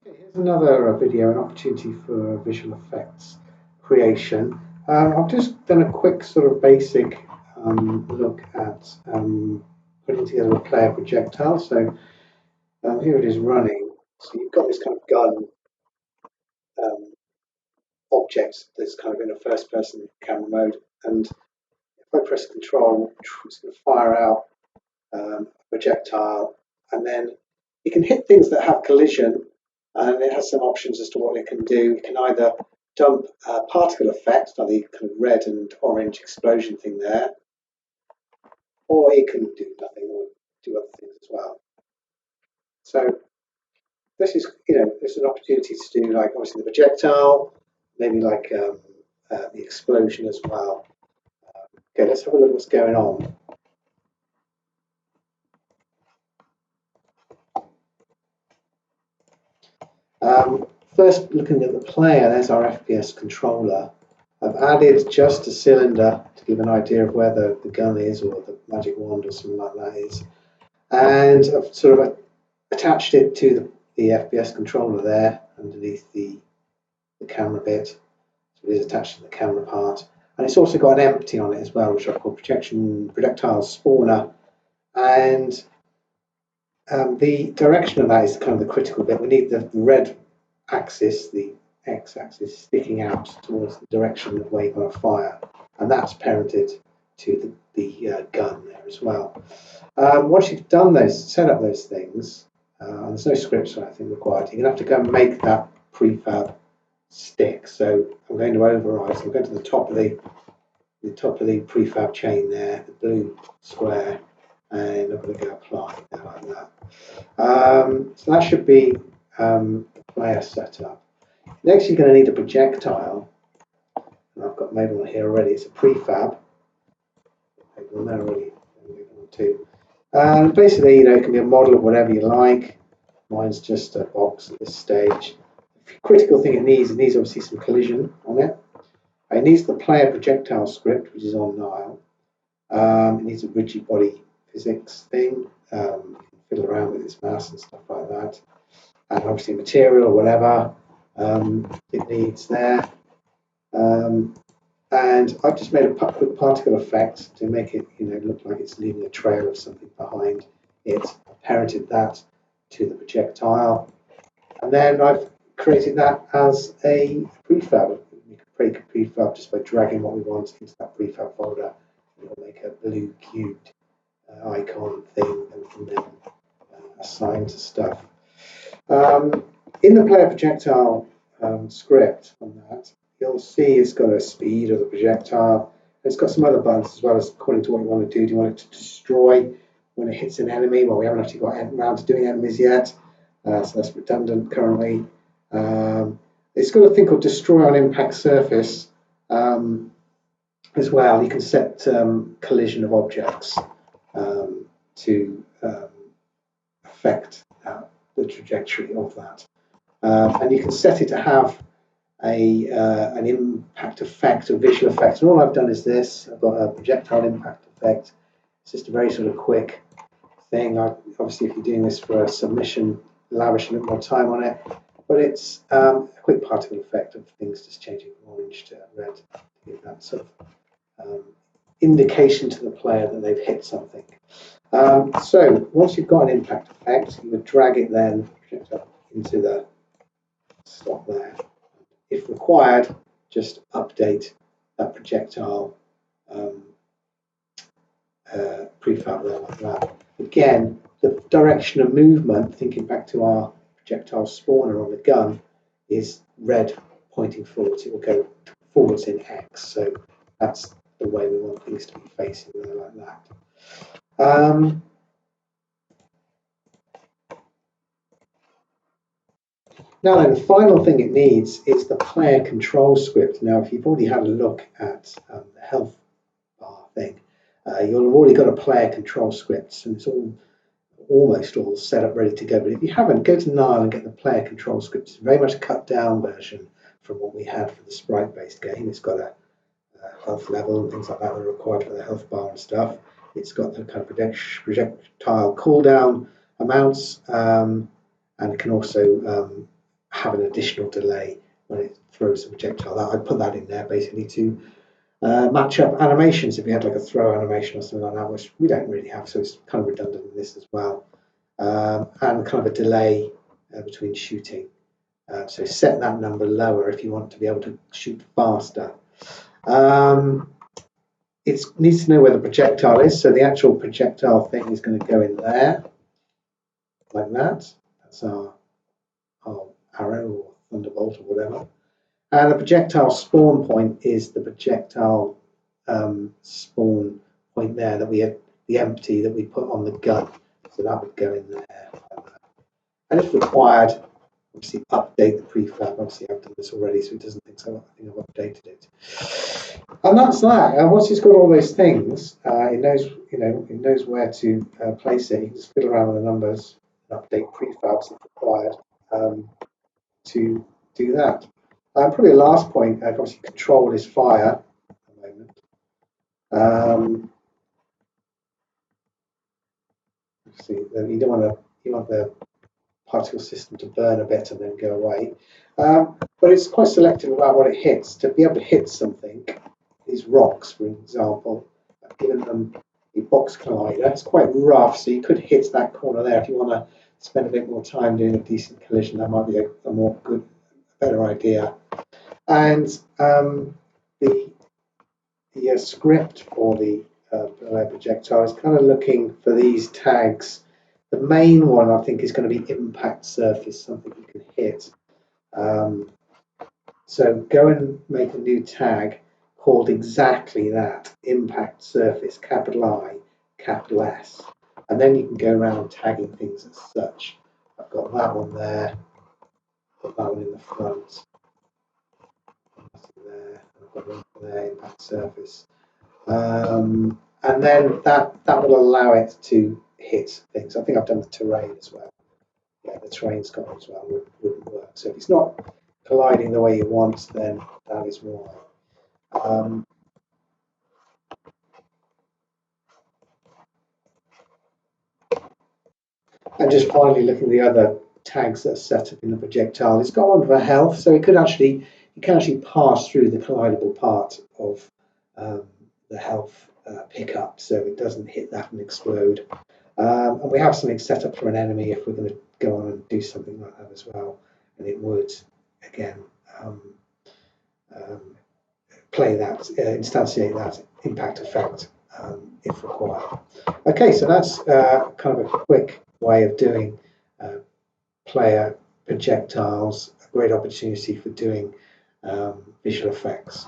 Okay, here's another video, an opportunity for visual effects creation. I've just done a quick sort of basic look at putting together a player projectile. So here it is running. So you've got this kind of gun um, object that's kind of in a first person camera mode. And if I press control, it's going to fire out a projectile. And then you can hit things that have collision, and it has some options as to what it can do. It can either dump a particle effect, like the kind of red and orange explosion thing there, or it can do nothing or do other things as well. So this is, it's an opportunity to do like obviously the projectile, maybe like the explosion as well. Okay, let's have a look what's going on. First, looking at the player, there's our FPS controller. I've added just a cylinder to give an idea of where the gun is, or the magic wand or something like that is. And I've sort of attached it to the FPS controller there underneath the camera bit. So it is attached to the camera part. And it's also got an empty on it as well, which I've called Projectiles spawner. And the direction of that is kind of the critical bit. We need the red axis, the x-axis, sticking out towards the direction of where you're going to fire, and that's parented to the gun there as well. Once you've done those, set up those things, and there's no scripts or anything required, you're going to have to go and make that prefab stick. So I'm going to override. So I'm going to the top of the prefab chain there, the blue square, and I'm going to go apply like that. So that should be the player setup. Next, you're going to need a projectile. And I've got made one here already. It's a prefab. Made one there already. Basically, it can be a model of whatever you like. Mine's just a box at this stage. The critical thing it needs obviously some collision on it. It needs the player projectile script, which is on Nile. It needs a rigid body physics thing. You can fiddle around with its mass and stuff like that. And obviously material or whatever it needs there. And I've just made a quick particle effect to make it, look like it's leaving a trail of something behind it. I've parented that to the projectile, and then I've created that as a prefab. You can create a prefab just by dragging what we want into that prefab folder. It'll make a blue cubed icon thing, and we can then assign to stuff. In the player projectile script on that, you'll see it's got a speed of the projectile. It's got some other buttons as well, as according to what you want to do. Do you want it to destroy when it hits an enemy? Well, we haven't actually got around to doing enemies yet, so that's redundant currently. It's got a thing called destroy on impact surface as well. You can set collision of objects to affect the trajectory of that. And you can set it to have an impact effect or visual effect. And all I've done is this. I've got a projectile impact effect. It's just a very sort of quick thing. Obviously, if you're doing this for a submission, lavish a bit more time on it. But it's a quick particle effect of things just changing from orange to red to give that sort of indication to the player that they've hit something. So once you've got an impact effect, you would drag it then into the slot there. If required, just update that projectile prefab there like that. Again, the direction of movement, thinking back to our projectile spawner on the gun, is red pointing forwards. It will go forwards in X. So that's the way we want things to be facing there like that. Now then, the final thing it needs is the player control script. Now, if you've already had a look at the health bar thing, you'll have already got a player control script, and it's almost all set up ready to go. But if you haven't, go to Nile and get the player control script. It's very much a cut down version from what we had for the sprite-based game. It's got a health level and things like that that are required for the health bar and stuff. It's got the kind of projectile cooldown amounts, and it can also have an additional delay when it throws the projectile. I put that in there basically to match up animations if you had like a throw animation or something like that, which we don't really have, so it's kind of redundant in this as well. And kind of a delay between shooting. So set that number lower if you want to be able to shoot faster. It needs to know where the projectile is, so the actual projectile thing is going to go in there, like that. That's our arrow or thunderbolt or whatever. And the projectile spawn point is the projectile spawn point there that we had, the empty that we put on the gun. So that would go in there. And if required, obviously update the prefab. Obviously I've done this already, so it doesn't think so. I think I've updated it. And that's that. And once it's got all those things, it knows, it knows where to place it. You can just fiddle around with the numbers and update prefabs if required to do that. Probably the last point, obviously control is fire at the moment. See, you don't want to, you want the particle system to burn a bit and then go away. But it's quite selective about what it hits. To be able to hit something, these rocks, for example, I've given them a box collider. It's quite rough, so you could hit that corner there. If you want to spend a bit more time doing a decent collision, that might be a more good, better idea. And the script for the projectile is kind of looking for these tags. The main one, I think, is going to be impact surface, something you can hit. So go and make a new tag called exactly that, impact surface, capital I, capital S. And then you can go around tagging things as such. I've got that one there, put that one in the front. There, I've got one there, impact surface. And then that will allow it to hit things. I think I've done the terrain as well. Yeah, the terrain's got it as well, wouldn't work. So if it's not colliding the way you want, then that is why. And just finally looking at the other tags that are set up in the projectile, it's got one for health, so it can actually pass through the collidable part of the health pickup, so it doesn't hit that and explode. And we have something set up for an enemy if we're going to go on and do something like that as well, and it would again play that, instantiate that impact effect if required. Okay, so that's kind of a quick way of doing player projectiles, a great opportunity for doing visual effects.